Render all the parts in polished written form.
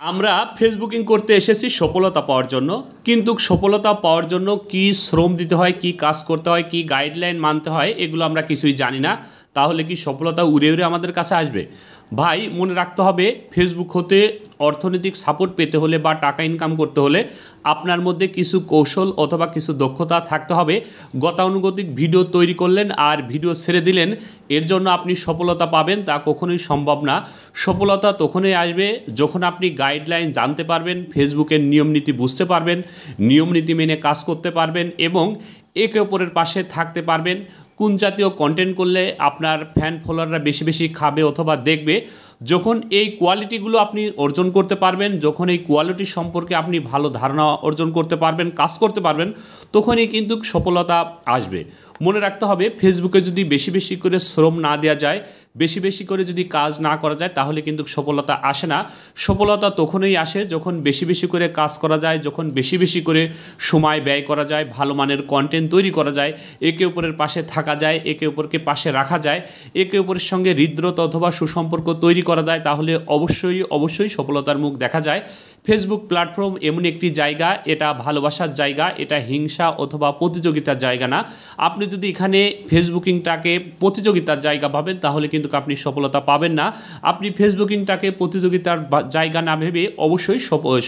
আমরা ফেসবুকিং করতে এসেছি সফলতা পাওয়ার জন্য, কিন্তু সফলতা পাওয়ার জন্য কি শ্রম দিতে হয়, কি কাজ করতে হয়, কি গাইডলাইন মানতে হয়, এগুলো আমরা কিছুই জানি না। তাহলে কি সফলতা উড়ে উড়ে আমাদের কাছে আসবে? ভাই, মনে রাখতে হবে, ফেসবুক হতে অর্থনৈতিক সাপোর্ট পেতে হলে বা টাকা ইনকাম করতে হলে আপনার মধ্যে কিছু কৌশল অথবা কিছু দক্ষতা থাকতে হবে। গতানুগতিক ভিডিও তৈরি করলেন আর ভিডিও ছেড়ে দিলেন, এর জন্য আপনি সফলতা পাবেন তা কখনোই সম্ভব না। সফলতা তখনই আসবে যখন আপনি গাইডলাইন জানতে পারবেন, ফেসবুকের নিয়মনীতি বুঝতে পারবেন, নিয়মনীতি মেনে কাজ করতে পারবেন এবং একে অপরের পাশে থাকতে পারবেন। কোন জাতীয় কন্টেন্ট করলে আপনার ফ্যান ফলোয়াররা বেশি বেশি খাবে অথবা দেখবে, যখন এই কোয়ালিটিগুলো আপনি অর্জন করতে পারবেন, যখন এই কোয়ালিটি সম্পর্কে আপনি ভালো ধারণা অর্জন করতে পারবেন, কাজ করতে পারবেন, তখনই কিন্তু সফলতা আসবে। মনে রাখতে হবে, ফেসবুকে যদি বেশি বেশি করে শ্রম না দেওয়া যায়, বেশি বেশি করে যদি কাজ না করা যায়, তাহলে কিন্তু সফলতা আসে না। সফলতা তখনই আসে যখন বেশি বেশি করে কাজ করা যায়, যখন বেশি বেশি করে সময় ব্যয় করা যায়, ভালো মানের কন্টেন্ট তৈরি করা যায়, একে অপরের পাশে থাকা যায়, একে অপরকে পাশে রাখা যায়, একে অপরের সঙ্গে হৃদ্রতা অথবা সুসম্পর্ক তৈরি করা যায়, তাহলে অবশ্যই সফলতার মুখ দেখা যায়। ফেসবুক প্ল্যাটফর্ম এমন একটি জায়গা, এটা ভালোবাসার জায়গা, এটা হিংসা অথবা প্রতিযোগিতার জায়গা না। আপনি যদি এখানে ফেসবুকিংটাকে প্রতিযোগিতার জায়গা ভাবেন, তাহলে কিন্তু আপনি সফলতা পাবেন না। আপনি ফেসবুকিংটাকে প্রতিযোগিতার জায়গা না ভেবে অবশ্যই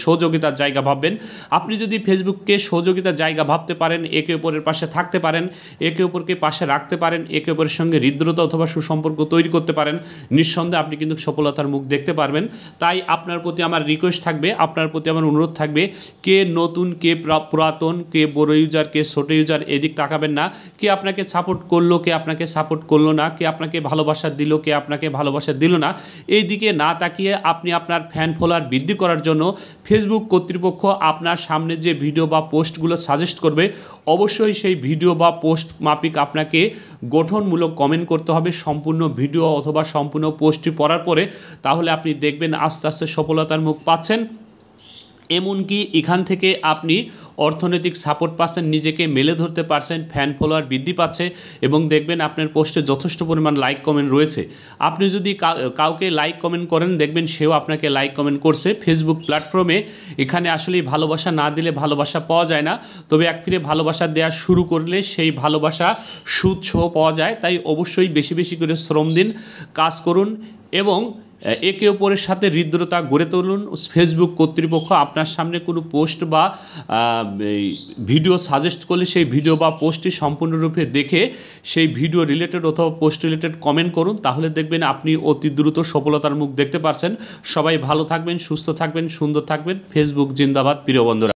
সহযোগিতার জায়গা ভাববেন। আপনি যদি ফেসবুককে সহযোগিতার জায়গা ভাবতে পারেন, একে অপরের পাশে থাকতে পারেন, একে অপরকে পাশে রাখতে পারেন, একে অপরের সঙ্গে হৃদ্রতা অথবা সুসম্পর্ক তৈরি করতে পারেন, নিঃসন্দেহে আপনি কিন্তু সফলতার মুখ দেখতে পারবেন। তাই আপনার প্রতি আমার রিকোয়েস্ট থাকবে, আপনার প্রতি আমার অনুরোধ থাকবে, কে নতুন, কে পুরাতন, কে বড় ইউজার, কে ছোট ইউজার, এদিক তাকাবেন না। কে আপনাকে সাপোর্ট করলো, কে আপনাকে সাপোর্ট করলো না, কে আপনাকে ভালোবাসা দিল, কে আপনাকে ভালোবাসা দিল না, এই দিকে না তাকিয়ে আপনি আপনার ফ্যান ফলোয়ার বৃদ্ধি করার জন্য ফেসবুক কর্তৃপক্ষ আপনার সামনে যে ভিডিও বা পোস্টগুলো সাজেস্ট করবে, অবশ্যই সেই ভিডিও বা পোস্ট মাফিক আপনাকে গঠনমূলক কমেন্ট করতে হবে সম্পূর্ণ ভিডিও অথবা সম্পূর্ণ পোস্টটি পড়ার পরে। তাহলে আপনি দেখবেন আস্তে আস্তে সফলতার মুখ পাচ্ছেন। এমনকি এখান থেকে আপনি অর্থনৈতিক সাপোর্ট পাচ্ছেন, নিজেকে মেলে ধরতে পারছেন, ফ্যান ফলোয়ার বৃদ্ধি পাচ্ছে এবং দেখবেন আপনার পোস্টে যথেষ্ট পরিমাণ লাইক কমেন্ট রয়েছে। আপনি যদি কাউকে লাইক কমেন্ট করেন, দেখবেন সেও আপনাকে লাইক কমেন্ট করছে। ফেসবুক প্ল্যাটফর্মে এখানে আসলেই ভালোবাসা না দিলে ভালোবাসা পাওয়া যায় না, তবে এক ফিরে ভালোবাসা দেওয়া শুরু করলে সেই ভালোবাসা সুদ সহ পাওয়া যায়। তাই অবশ্যই বেশি বেশি করে শ্রম দিন, কাজ করুন এবং একে অপরের সাথে হৃদ্রতা গড়ে তুলুন। ফেসবুক কর্তৃপক্ষ আপনার সামনে কোনো পোস্ট বা ভিডিও সাজেস্ট করলে সেই ভিডিও বা পোস্টটি সম্পূর্ণরূপে দেখে সেই ভিডিও রিলেটেড অথবা পোস্ট রিলেটেড কমেন্ট করুন, তাহলে দেখবেন আপনি অতি দ্রুত সফলতার মুখ দেখতে পারছেন। সবাই ভালো থাকবেন, সুস্থ থাকবেন, সুন্দর থাকবেন। ফেসবুক জিন্দাবাদ প্রিয় বন্ধুরা।